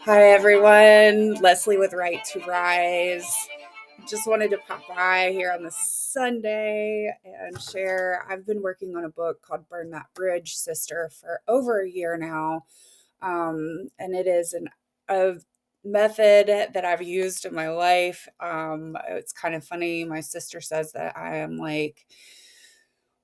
Hi, everyone. Leslie with Right to Rise. Just wanted to pop by here on this Sunday and share. I've been working on a book called Burn That Bridge, Sister, for over a year now. And it is a method that I've used in my life. It's kind of funny. My sister says that I am like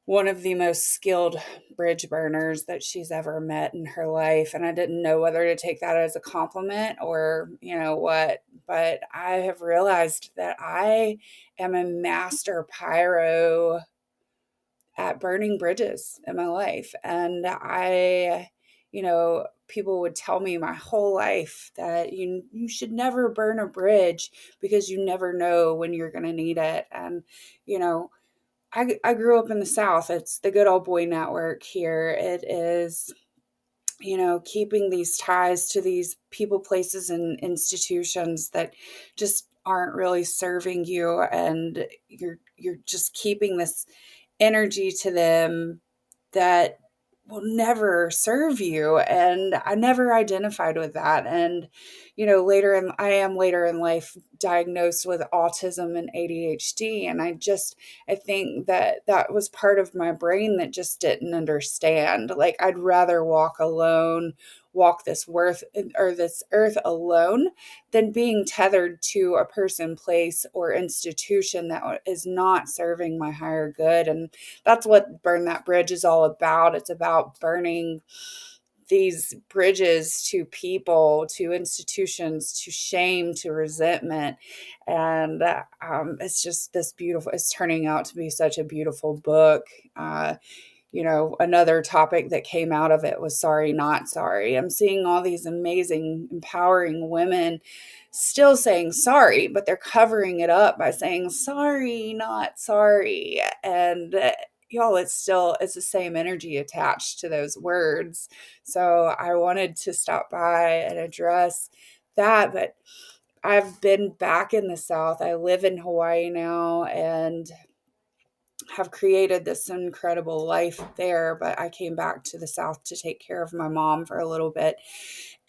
one of the most skilled bridge burners that she's ever met in her life. And I didn't know whether to take that as a compliment or, what. But I have realized that I am a master pyro at burning bridges in my life. And people would tell me my whole life that you should never burn a bridge because you never know when you're going to need it. And, you know, I grew up in the South. It's the good old boy network here. It is, keeping these ties to these people, places, and institutions that just aren't really serving you, and you're just keeping this energy to them that will never serve you. And I never identified with that. And, I am later in life diagnosed with autism and ADHD. And I think that that was part of my brain that just didn't understand. Like, I'd rather walk alone, walk this earth alone than being tethered to a person, place, or institution that is not serving my higher good. And that's what Burn That Bridge is all about. It's about burning these bridges to people, to institutions, to shame, to resentment. And it's just this beautiful, it's turning out to be such a beautiful book. Another topic that came out of it was sorry, not sorry. I'm seeing all these amazing, empowering women still saying sorry, but they're covering it up by saying sorry, not sorry. And y'all, it's the same energy attached to those words. So I wanted to stop by and address that. But I've been back in the South. I live in Hawaii now and have created this incredible life there, but I came back to the South to take care of my mom for a little bit.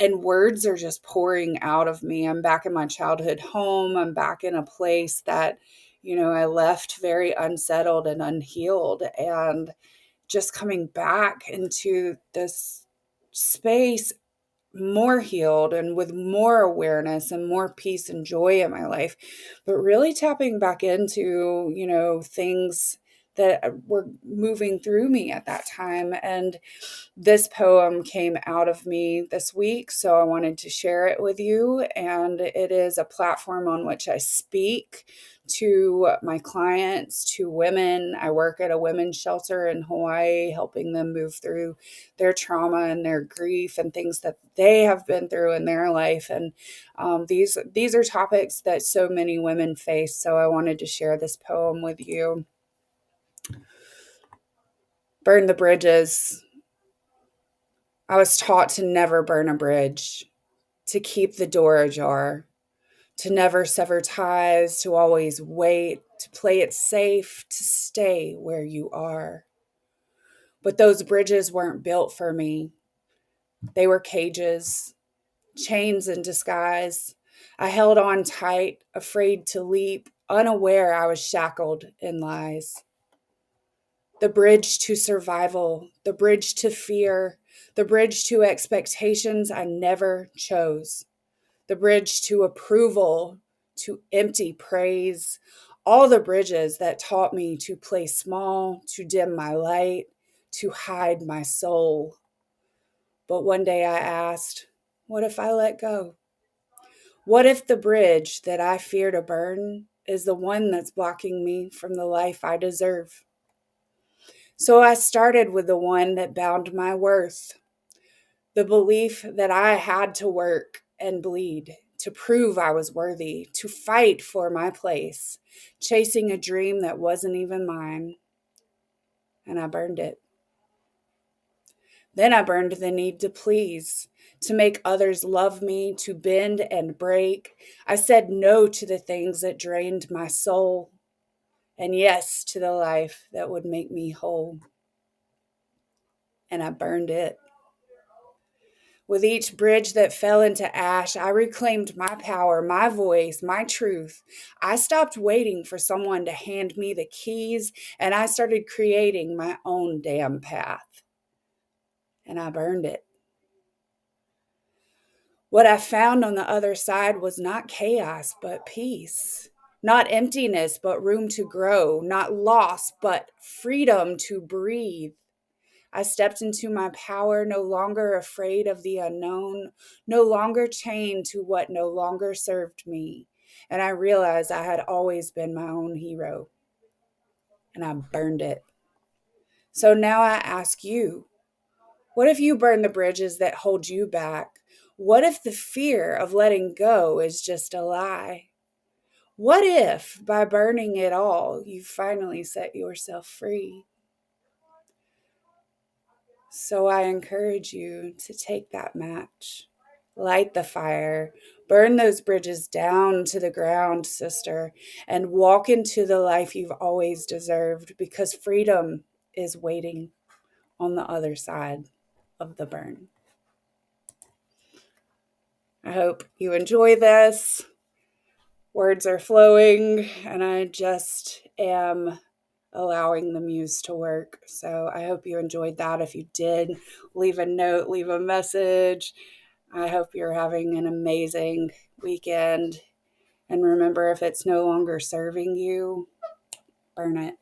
And words are just pouring out of me. I'm back in my childhood home. I'm back in a place that, I left very unsettled and unhealed. And just coming back into this space more healed and with more awareness and more peace and joy in my life, but really tapping back into, things that were moving through me at that time. And this poem came out of me this week, so I wanted to share it with you. And it is a platform on which I speak to my clients, to women. I work at a women's shelter in Hawaii, helping them move through their trauma and their grief and things that they have been through in their life. And these are topics that so many women face. So I wanted to share this poem with you. Burn the bridges. I was taught to never burn a bridge, to keep the door ajar, to never sever ties, to always wait, to play it safe, to stay where you are. But those bridges weren't built for me. They were cages, chains in disguise. I held on tight, afraid to leap, unaware I was shackled in lies. The bridge to survival, the bridge to fear, the bridge to expectations I never chose, the bridge to approval, to empty praise, all the bridges that taught me to play small, to dim my light, to hide my soul. But one day I asked, what if I let go? What if the bridge that I fear to burn is the one that's blocking me from the life I deserve? So I started with the one that bound my worth, the belief that I had to work and bleed to prove I was worthy, to fight for my place, chasing a dream that wasn't even mine. And I burned it. Then I burned the need to please, to make others love me, to bend and break. I said no to the things that drained my soul, and yes to the life that would make me whole. And I burned it. With each bridge that fell into ash, I reclaimed my power, my voice, my truth. I stopped waiting for someone to hand me the keys, and I started creating my own damn path. And I burned it. What I found on the other side was not chaos, but peace. Not emptiness, but room to grow. Not loss, but freedom to breathe. I stepped into my power, no longer afraid of the unknown, no longer chained to what no longer served me. And I realized I had always been my own hero, and I burned it. So now I ask you, what if you burn the bridges that hold you back? What if the fear of letting go is just a lie? What if by burning it all, you finally set yourself free? So I encourage you to take that match, light the fire, burn those bridges down to the ground, sister, and walk into the life you've always deserved, because freedom is waiting on the other side of the burn. I hope you enjoy this. Words are flowing, and I just am allowing the muse to work. So I hope you enjoyed that. If you did, leave a note, leave a message. I hope you're having an amazing weekend. And remember, if it's no longer serving you, burn it.